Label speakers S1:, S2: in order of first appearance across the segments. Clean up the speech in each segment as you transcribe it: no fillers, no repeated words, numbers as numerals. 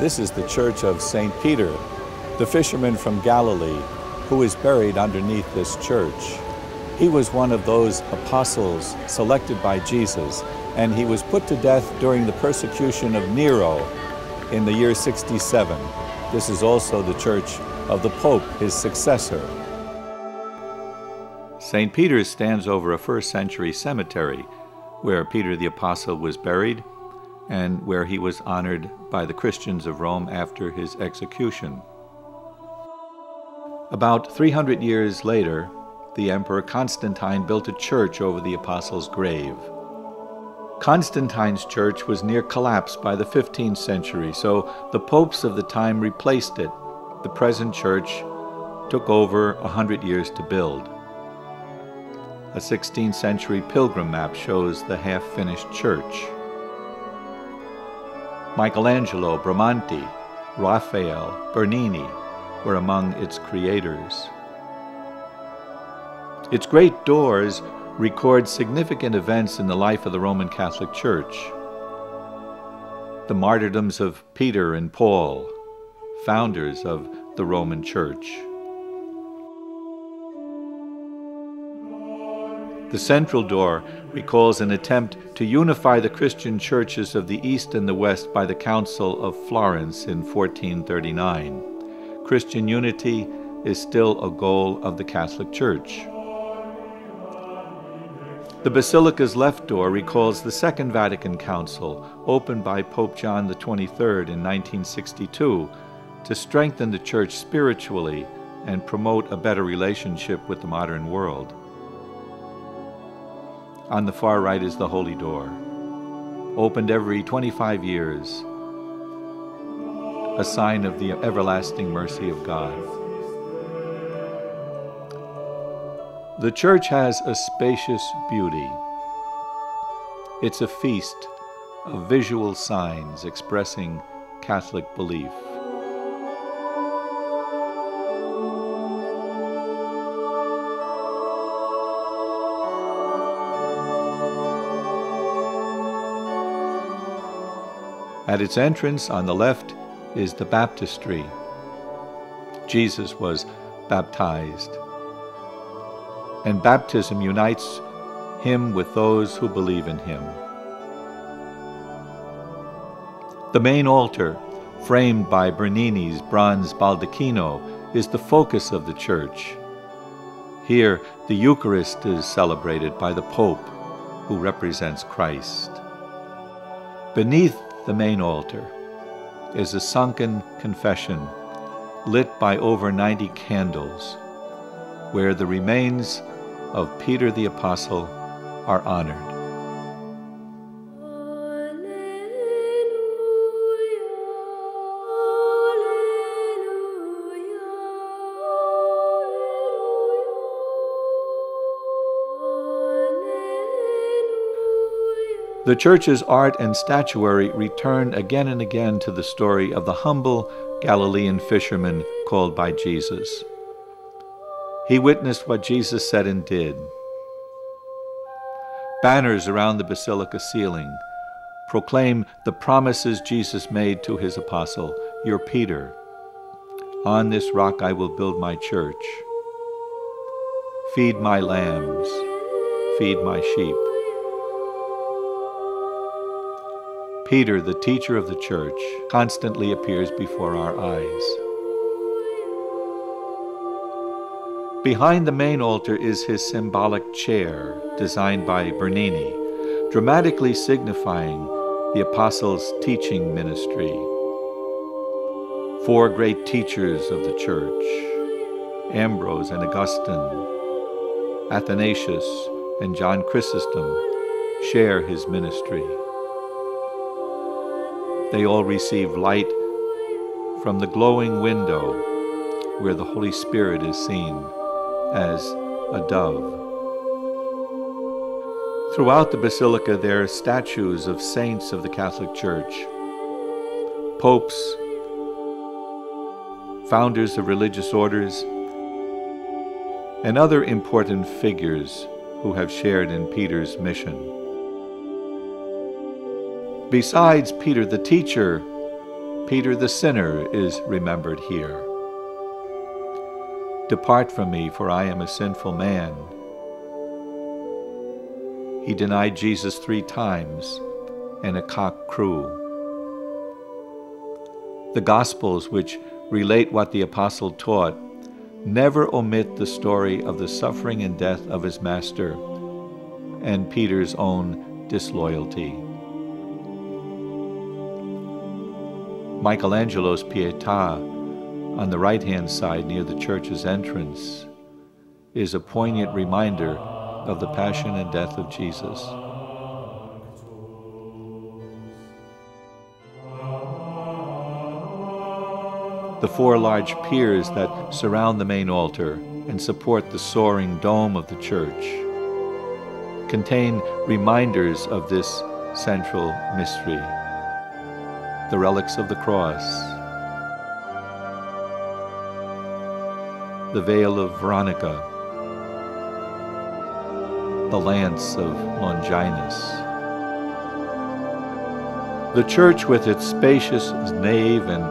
S1: This is the church of St. Peter, the fisherman from Galilee, who is buried underneath this church. He was one of those apostles selected by Jesus, and he was put to death during the persecution of Nero in the year 67. This is also the church of the Pope, his successor. St. Peter's stands over a first-century cemetery where Peter the Apostle was buried and where he was honored by the Christians of Rome after his execution. About 300 years later, the Emperor Constantine built a church over the apostle's grave. Constantine's church was near collapse by the 15th century, so the popes of the time replaced it. The present church took over 100 years to build. A 16th century pilgrim map shows the half-finished church. Michelangelo, Bramante, Raphael, Bernini were among its creators. Its great doors record significant events in the life of the Roman Catholic Church. The martyrdoms of Peter and Paul, founders of the Roman Church. The central door recalls an attempt to unify the Christian churches of the East and the West by the Council of Florence in 1439. Christian unity is still a goal of the Catholic Church. The Basilica's left door recalls the Second Vatican Council, opened by Pope John XXIII in 1962, to strengthen the Church spiritually and promote a better relationship with the modern world. On the far right is the Holy Door, opened every 25 years, a sign of the everlasting mercy of God. The church has a spacious beauty. It's a feast of visual signs expressing Catholic belief. At its entrance on the left is the baptistry. Jesus was baptized, and baptism unites him with those who believe in him. The main altar, framed by Bernini's bronze baldacchino, is the focus of the church. Here, the Eucharist is celebrated by the Pope, who represents Christ. Beneath the main altar is a sunken confession lit by over 90 candles, where the remains of Peter the Apostle are honored. The church's art and statuary return again and again to the story of the humble, Galilean fisherman called by Jesus. He witnessed what Jesus said and did. Banners around the basilica ceiling proclaim the promises Jesus made to his apostle, "You're Peter. On this rock I will build my church. Feed my lambs, feed my sheep." Peter, the teacher of the church, constantly appears before our eyes. Behind the main altar is his symbolic chair, designed by Bernini, dramatically signifying the apostles' teaching ministry. Four great teachers of the church, Ambrose and Augustine, Athanasius and John Chrysostom, share his ministry. They all receive light from the glowing window where the Holy Spirit is seen as a dove. Throughout the basilica there are statues of saints of the Catholic Church, popes, founders of religious orders, and other important figures who have shared in Peter's mission. Besides Peter the teacher, Peter the sinner is remembered here. "Depart from me, for I am a sinful man." He denied Jesus 3 times, and a cock crew. The Gospels, which relate what the apostle taught, never omit the story of the suffering and death of his master and Peter's own disloyalty. Michelangelo's Pietà, on the right-hand side near the church's entrance, is a poignant reminder of the passion and death of Jesus. The 4 large piers that surround the main altar and support the soaring dome of the church contain reminders of this central mystery. The relics of the cross, the veil of Veronica, the lance of Longinus. The church, with its spacious nave and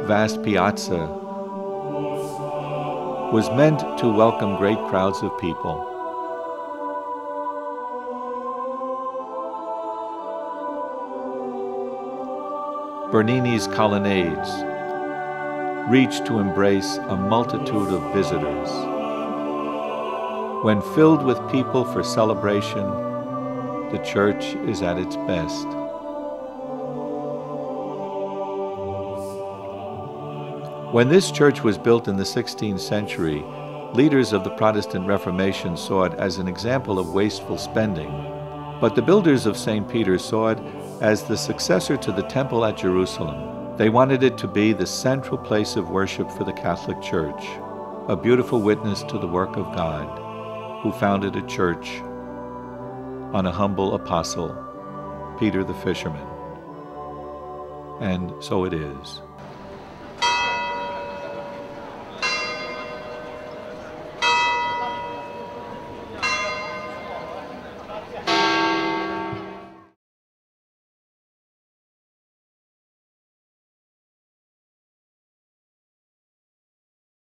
S1: vast piazza, was meant to welcome great crowds of people. Bernini's colonnades reach to embrace a multitude of visitors. When filled with people for celebration, the church is at its best. When this church was built in the 16th century, leaders of the Protestant Reformation saw it as an example of wasteful spending, but the builders of St. Peter saw it as the successor to the temple at Jerusalem. They wanted it to be the central place of worship for the Catholic Church, a beautiful witness to the work of God, who founded a church on a humble apostle, Peter the fisherman. And so it is.